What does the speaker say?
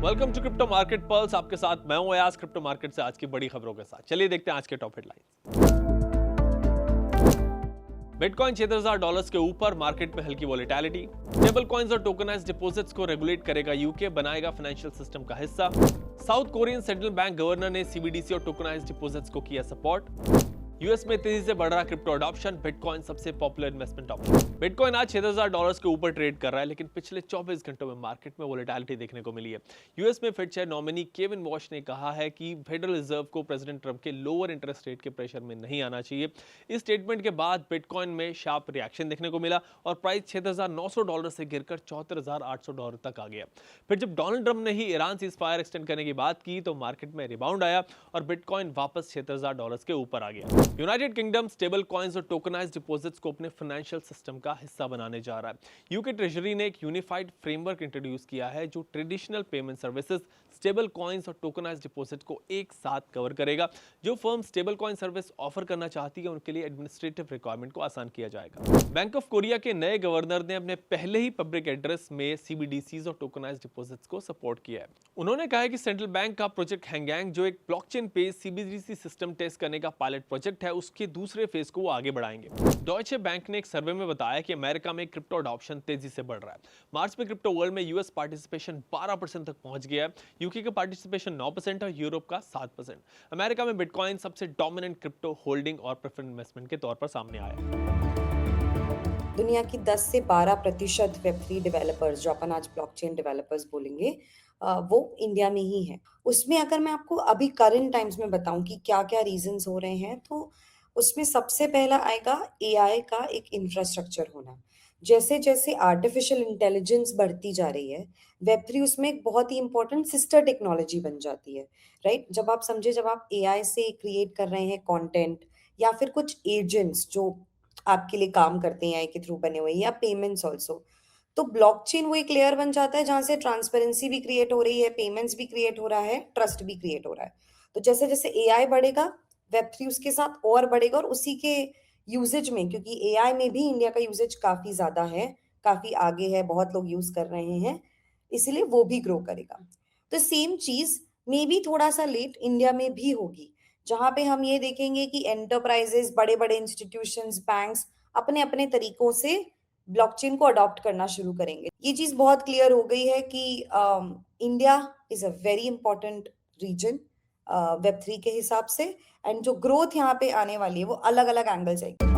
Welcome to crypto market pulse. आपके साथ मैं हूं अयाज, क्रिप्टो मार्केट से आज की बड़ी खबरों के साथ। चलिए देखते हैं आज के टॉप हेडलाइंस। बिटकॉइन $6000 के ऊपर, मार्केट में हल्की वॉलेटिलिटी। स्टेबल कॉइन्स और टोकनाइज्ड डिपॉजिट्स को रेगुलेट करेगा यूके, बनाएगा फाइनेंशियल सिस्टम का हिस्सा। South Korean central bank governor ने सीबीडीसी और टोकनाइज्ड डिपॉजिट्स को किया सपोर्ट। यूएस में तेजी से बढ़ रहा क्रिप्टो अडॉप्शन, बिटकॉइन सबसे पॉपुलर इन्वेस्टमेंट ऑप्शन। बिटकॉइन आज $6000 के ऊपर ट्रेड कर रहा है, लेकिन पिछले 24 घंटों में मार्केट में वोलेटिलिटी देखने को मिली है। यूएस में Fed chair nominee Kevin wash ने कहा है कि फेडरल रिजर्व को प्रेसिडेंट ट्रंप के लोअर इंटरेस्ट रेट के प्रेशर में नहीं आना चाहिए। इस स्टेटमेंट के बाद बिटकॉइन में शार्प रिएक्शन देखने को मिला और प्राइस $6900 से गिरकर $74,800 तक आ गया। फिर जब डोनाल्ड ट्रंप ने ही ईरान सीज फायर एक्सटेंड करने की बात की तो मार्केट में रिबाउंड आया और बिटकॉइन वापस $6000 के ऊपर आ गया। यूनाइटेड किंगडम स्टेबल कॉइन्स और टोकनाइज्ड डिपॉजिट्स को अपने फाइनेंशियल सिस्टम का हिस्सा बनाने जा रहा है। यूके ट्रेजरी ने एक यूनिफाइड फ्रेमवर्क इंट्रोड्यूस किया है जो traditional payment services, stable coins और टोकनाइज्ड डिपॉजिट को एक साथ कवर करेगा। जो firm stable coin service offer करना चाहती है उनके लिए एडमिनिस्ट्रेटिव रिक्वायरमेंट को आसान किया जाएगा। बैंक ऑफ कोरिया के नए गवर्नर ने अपने पहले ही पब्लिक एड्रेस में सीबीडीसीज और टोकनाइज्ड डिपॉजिट्स को सपोर्ट किया है। उन्होंने कहा है कि सेंट्रल बैंक का प्रोजेक्ट हैंगयांग, जो एक blockchain based CBDC system test करने का पायलट प्रोजेक्ट है, उसके दूसरे फेज को वो आगे बढ़ाएंगे। डॉयचे बैंक ने एक सर्वे में बताया कि अमेरिका में क्रिप्टो अडॉप्शन तेजी से बढ़ रहा है। मार्च में क्रिप्टो वर्ल्ड में यूएस पार्टिसिपेशन 12% तक पहुंच गया है, यूके का पार्टिसिपेशन 9% और यूरोप का 7%। अमेरिका में बिटकॉइन सबसे डोमिनेंट क्रिप्टो होल्डिंग और प्रेफरेंस इन्वेस्टमेंट के तौर पर सामने आया है। दुनिया की 10 से 12% वेब3 डेवलपर्स, जो अपन आज ब्लॉकचेन डेवलपर्स बोलेंगे, वो इंडिया में ही है। उसमें अगर मैं आपको अभी करंट टाइम्स में बताऊं कि क्या-क्या रीजंस हो रहे हैं, तो उसमें सबसे पहला आएगा एआई का एक इंफ्रास्ट्रक्चर होना। जैसे-जैसे आर्टिफिशियल इंटेलिजेंस बढ़ती जा रही है, वेब3 उसमें एक बहुत ही इंपॉर्टेंट सिस्टर टेक्नोलॉजी बन जाती है, राइट? जब आप एआई से क्रिएट कर रहे हैं कंटेंट या फिर कुछ एजेंट्स जो आपके लिए काम करते हैं एआई के थ्रू बने हुए, या पेमेंट्स ऑल्सो, तो ब्लॉकचेन वो एक लेयर बन जाता है जहां से ट्रांसपेरेंसी भी क्रिएट हो रही है, पेमेंट्स भी क्रिएट हो रहा है, ट्रस्ट भी क्रिएट हो रहा है। तो जैसे जैसे एआई बढ़ेगा, वेब3 उसके साथ और बढ़ेगा, और उसी के यूजेज में, क्योंकि एआई में भी इंडिया का यूजेज काफी ज्यादा है, काफी आगे है, बहुत लोग यूज कर रहे हैं, इसलिए वो भी ग्रो करेगा। तो सेम चीज मे बी थोड़ा सा लेट इंडिया में भी होगी, जहाँ पे हम ये देखेंगे कि एंटरप्राइजेस, बड़े-बड़े इंस्टीट्यूशंस, बैंक्स अपने अपने तरीकों से ब्लॉकचेन को अडॉप्ट करना शुरू करेंगे। ये चीज़ बहुत क्लियर हो गई है कि India is a very important region web 3 के हिसाब से, एंड जो ग्रोथ यहाँ पे आने वाली है वो अलग-अलग एंगल से आएगी।